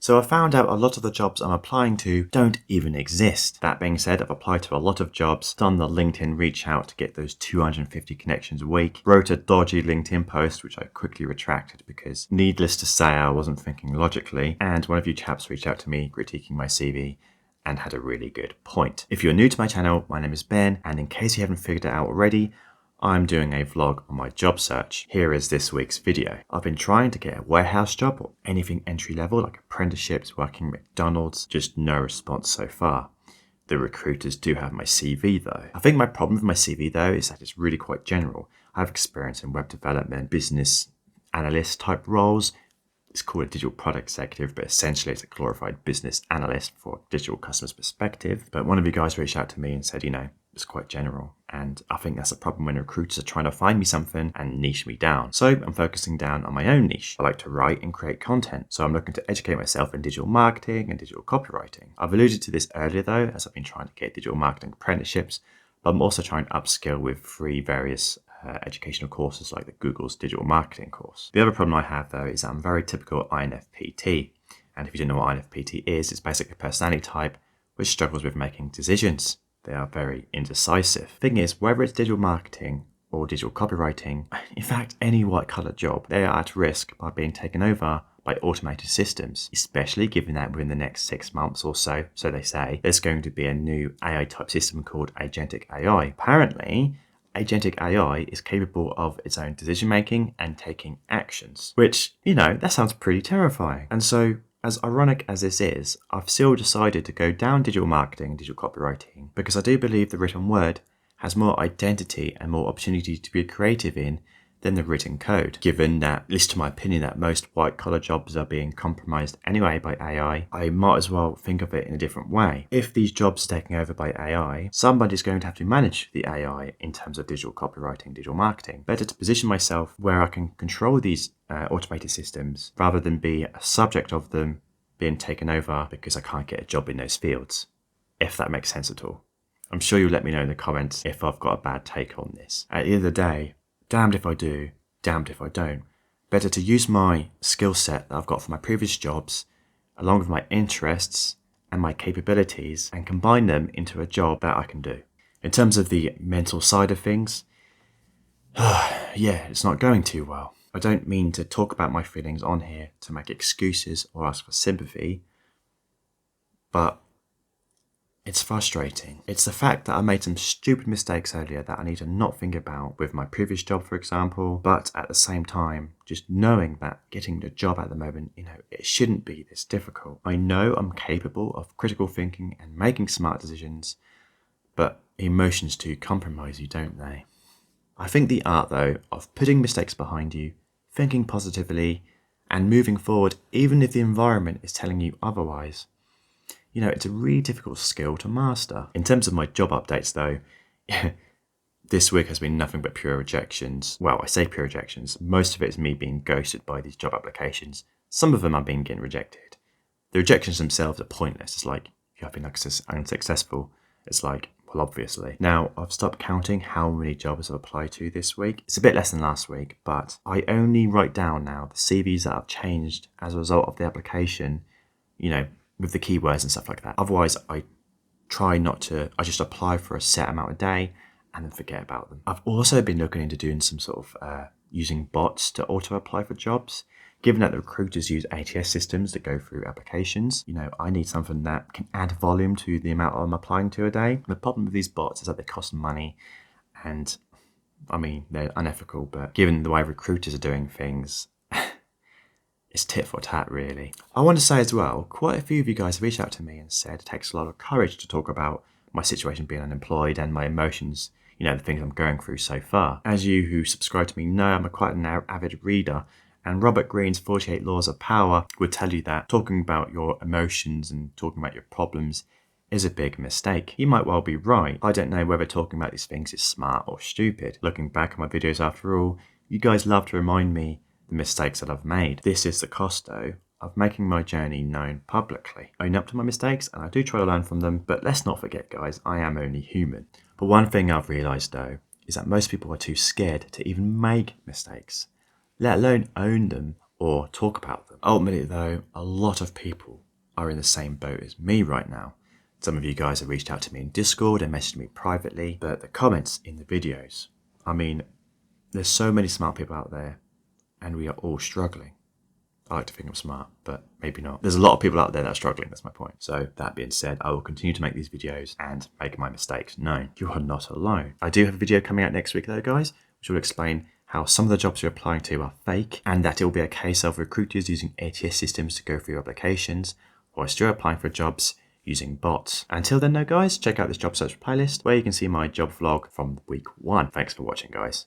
So I found out a lot of the jobs I'm applying to don't even exist. That being said, I've applied to a lot of jobs, done the LinkedIn reach out to get those 250 connections a week, wrote a dodgy LinkedIn post which I quickly retracted because needless to say I wasn't thinking logically, and one of you chaps reached out to me critiquing my CV and had a really good point. If you're new to my channel, my name is Ben, and in case you haven't figured it out already, I'm doing a vlog on my job search. Here is this week's video. I've been trying to get a warehouse job or anything entry level like apprenticeships, working at McDonald's, just no response so far. The recruiters do have my CV though. I think my problem with my CV though is that it's really quite general. I have experience in web development, business analyst type roles. It's called a digital product executive, but essentially it's a glorified business analyst for a digital customer's perspective. But one of you guys reached out to me and said, it's quite general. And I think that's a problem when recruiters are trying to find me something and niche me down. So I'm focusing down on my own niche. I like to write and create content. So I'm looking to educate myself in digital marketing and digital copywriting. I've alluded to this earlier though, as I've been trying to get digital marketing apprenticeships, but I'm also trying to upskill with free various educational courses like the Google's digital marketing course. The other problem I have though is that I'm very typical INFPT. And if you don't know what INFPT is, it's basically a personality type which struggles with making decisions. They are very indecisive. Thing is, whether it's digital marketing or digital copywriting, in fact, any white-collar job, they are at risk by being taken over by automated systems, especially given that within the next 6 months or so, so they say, there's going to be a new AI-type system called Agentic AI. Apparently, Agentic AI is capable of its own decision-making and taking actions, which, that sounds pretty terrifying. And so, as ironic as this is, I've still decided to go down digital marketing and digital copywriting because I do believe the written word has more identity and more opportunity to be creative in than the written code. Given that, at least to my opinion, that most white-collar jobs are being compromised anyway by AI, I might as well think of it in a different way. If these jobs are taken over by AI, somebody's going to have to manage the AI in terms of digital copywriting, digital marketing. Better to position myself where I can control these automated systems rather than be a subject of them being taken over because I can't get a job in those fields, if that makes sense at all. I'm sure you'll let me know in the comments if I've got a bad take on this. At the end of the day, damned if I do, damned if I don't. Better to use my skill set that I've got from my previous jobs, along with my interests and my capabilities, and combine them into a job that I can do. In terms of the mental side of things, it's not going too well. I don't mean to talk about my feelings on here to make excuses or ask for sympathy, but it's frustrating. It's the fact that I made some stupid mistakes earlier that I need to not think about with my previous job, for example, but at the same time, just knowing that getting the job at the moment, it shouldn't be this difficult. I know I'm capable of critical thinking and making smart decisions, but emotions do compromise you, don't they? I think the art, though, of putting mistakes behind you, thinking positively, and moving forward even if the environment is telling you otherwise, it's a really difficult skill to master. In terms of my job updates though, this week has been nothing but pure rejections. Well, I say pure rejections. Most of it is me being ghosted by these job applications. Some of them are getting rejected. The rejections themselves are pointless. It's like, you have been unsuccessful. It's like, well, obviously. Now, I've stopped counting how many jobs I've applied to this week. It's a bit less than last week, but I only write down now the CVs that I've changed as a result of the application, with the keywords and stuff like that. Otherwise, I just apply for a set amount a day and then forget about them. I've also been looking into doing some sort of using bots to auto-apply for jobs. Given that the recruiters use ATS systems that go through applications, I need something that can add volume to the amount I'm applying to a day. The problem with these bots is that they cost money and, they're unethical, but given the way recruiters are doing things, it's tit for tat, really. I want to say as well, quite a few of you guys have reached out to me and said it takes a lot of courage to talk about my situation being unemployed and my emotions, the things I'm going through so far. As you who subscribe to me know, I'm quite an avid reader, and Robert Greene's 48 Laws of Power would tell you that talking about your emotions and talking about your problems is a big mistake. He might well be right. I don't know whether talking about these things is smart or stupid. Looking back at my videos after all, you guys love to remind me the mistakes that I've made. This is the cost though of making my journey known publicly. I own up to my mistakes and I do try to learn from them, but let's not forget guys, I am only human. But one thing I've realised though is that most people are too scared to even make mistakes, let alone own them or talk about them. Ultimately though, a lot of people are in the same boat as me right now. Some of you guys have reached out to me in Discord and messaged me privately, but the comments in the videos, I mean, there's so many smart people out there and we are all struggling. I like to think I'm smart, but maybe not. There's a lot of people out there that are struggling, that's my point. So that being said, I will continue to make these videos and make my mistakes known. You are not alone. I do have a video coming out next week though, guys, which will explain how some of the jobs you're applying to are fake, and that it will be a case of recruiters using ATS systems to go through your applications, whilst you're applying for jobs using bots. Until then though, guys, check out this job search playlist where you can see my job vlog from week 1. Thanks for watching, guys.